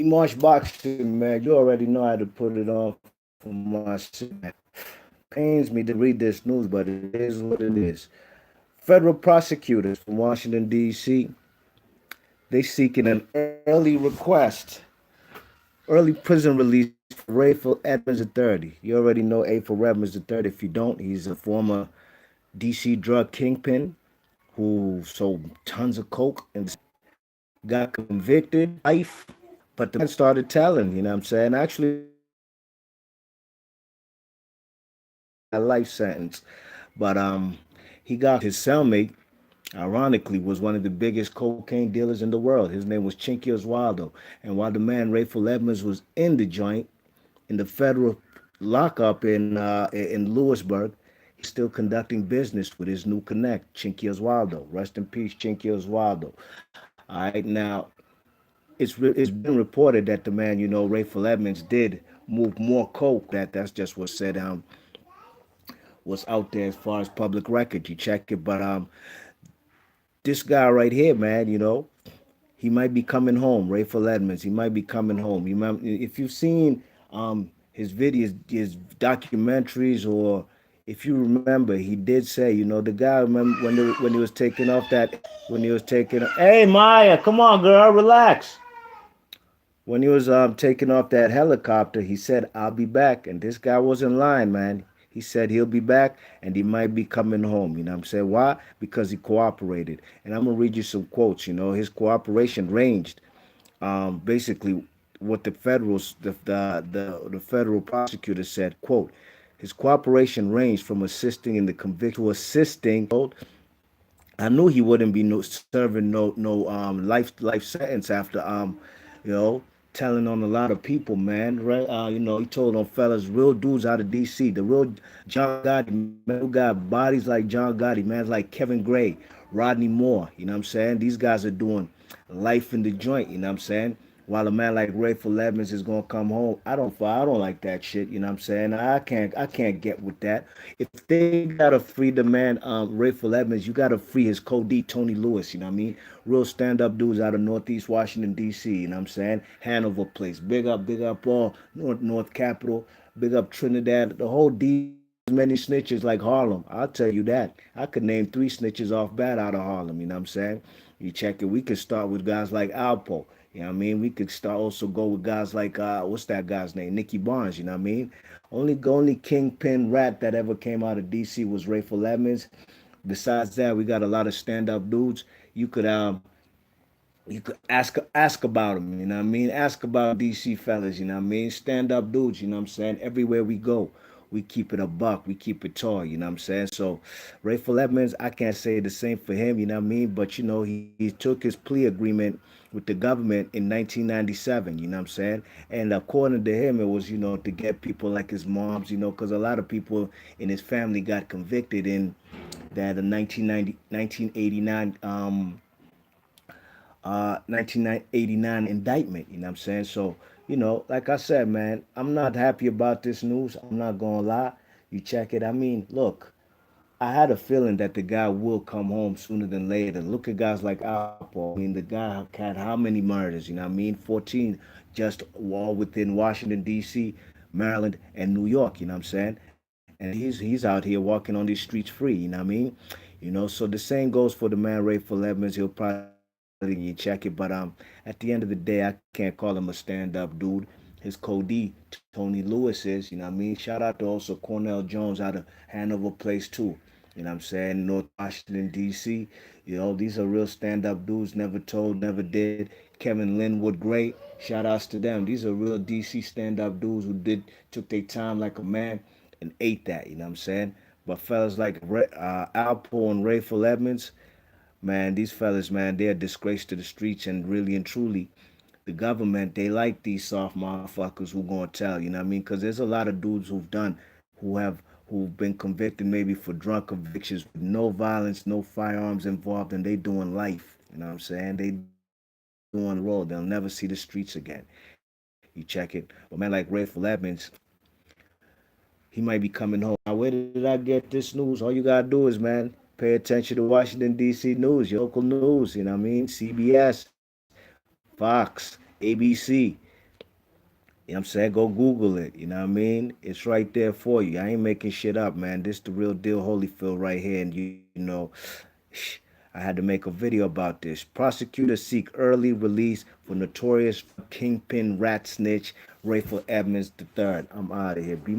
March boxing, man. You already know how to put it on for my shit, man. Pains me to read this news, but it is what it is. Federal prosecutors from Washington, D.C., they seeking an early prison release for Rayful Edmonds III. You already know Rayful Edmonds III. If you don't, he's a former D.C. drug kingpin who sold tons of coke and got convicted life. But the man started telling, you know what I'm saying? Actually, the man got life sentence. But he got his cellmate, ironically, was one of the biggest cocaine dealers in the world. His name was Chinky Oswaldo. And while the man Rayful Edmonds was in the joint, in the federal lockup in Lewisburg, he was still conducting business with his new connect, Chinky Oswaldo. Rest in peace, Chinky Oswaldo. All right, now it's been reported that the man, Rayful Edmonds, did move more coke. That's just what said was out there as far as public record. You check it, but this guy right here, man, he might be coming home. Rayful Edmonds, he might be coming home. You remember, if you've seen his videos, his documentaries, or if you remember, he did say, the guy, remember when he was taking off that when he was taking. Hey Maya, come on, girl, relax. When he was taking off that helicopter, he said, "I'll be back," and this guy wasn't lying, man. He said he'll be back and he might be coming home. You know what I'm saying? Why? Because he cooperated. And I'm gonna read you some quotes. His cooperation ranged basically what the federals the federal prosecutor said, quote, his cooperation ranged from assisting in the conviction to assisting. I knew he wouldn't be serving no life sentence after you know telling on a lot of people, man. Right? He told on fellas, real dudes out of D.C. The real John Gotti, man, who got bodies like John Gotti, man, like Kevin Gray, Rodney Moore. You know what I'm saying? These guys are doing life in the joint. You know what I'm saying? While a man like Rayful Evans is gonna come home, I don't like that shit. You know what I'm saying? I can't get with that. If they gotta free the man, Rayful Evans, you gotta free his Cody Tony Lewis. You know what I mean? Real stand up dudes out of Northeast Washington D.C. You know what I'm saying? Hanover place, big up all North Capital, big up Trinidad, the whole D.C. Many snitches like Harlem. I'll tell you that. I could name three snitches off bat out of Harlem. You know what I'm saying? You check it. We could start with guys like Alpo. You know what I mean? We could start also go with guys like what's that guy's name? Nicky Barnes. You know what I mean? Only kingpin rat that ever came out of DC was Rayful Edmonds. Besides that, we got a lot of stand up dudes. You could ask about them, you know what I mean? Ask about DC fellas, you know what I mean? Stand up dudes, you know what I'm saying? Everywhere we go, we keep it a buck, we keep it tall, you know what I'm saying? So Rayful Edmonds, I can't say the same for him, you know what I mean? But he took his plea agreement with the government in 1997, you know what I'm saying? And according to him, it was, to get people like his moms, because a lot of people in his family got convicted in that 1989 1989 indictment. You know what I'm saying? So, like I said, man, I'm not happy about this news. I'm not gonna lie. You check it. I mean, look, I had a feeling that the guy will come home sooner than later. Look at guys like Alpo. I mean, the guy had how many murders? You know what I mean? 14 just all within Washington D.C., Maryland, and New York. You know what I'm saying? And he's out here walking on these streets free. You know what I mean? So the same goes for the man Rayful Evans. He'll probably you check it, but at the end of the day, I can't call him a stand-up dude. His Cody Tony Lewis is, you know what I mean? Shout out to also Cornell Jones out of Hanover Place too. You know what I'm saying? North Washington D.C. These are real stand-up dudes. Never told, never did. Kevin Linwood, great. Shout outs to them. These are real D.C. stand-up dudes who took their time like a man and ate that. You know what I'm saying? But fellas like Alpo and Rayful Edmonds, man, these fellas, man, they're a disgrace to the streets, and really and truly, the government, they like these soft motherfuckers who gonna tell, you know what I mean? Because there's a lot of dudes who've been convicted maybe for drug convictions with no violence, no firearms involved, and they doing life. You know what I'm saying? They doing roll. They'll never see the streets again. You check it. But man, like Rayful Edmonds, he might be coming home. Now, where did I get this news? All you gotta do is, man, pay attention to Washington D.C. news, your local news. You know what I mean? CBS, Fox, ABC. You know what I'm saying? Go Google it. You know what I mean? It's right there for you. I ain't making shit up, man. This the real deal Holyfield right here. And you know, I had to make a video about this. Prosecutors seek early release for notorious Kingpin rat snitch Rayful Edmonds III. I'm out of here. Be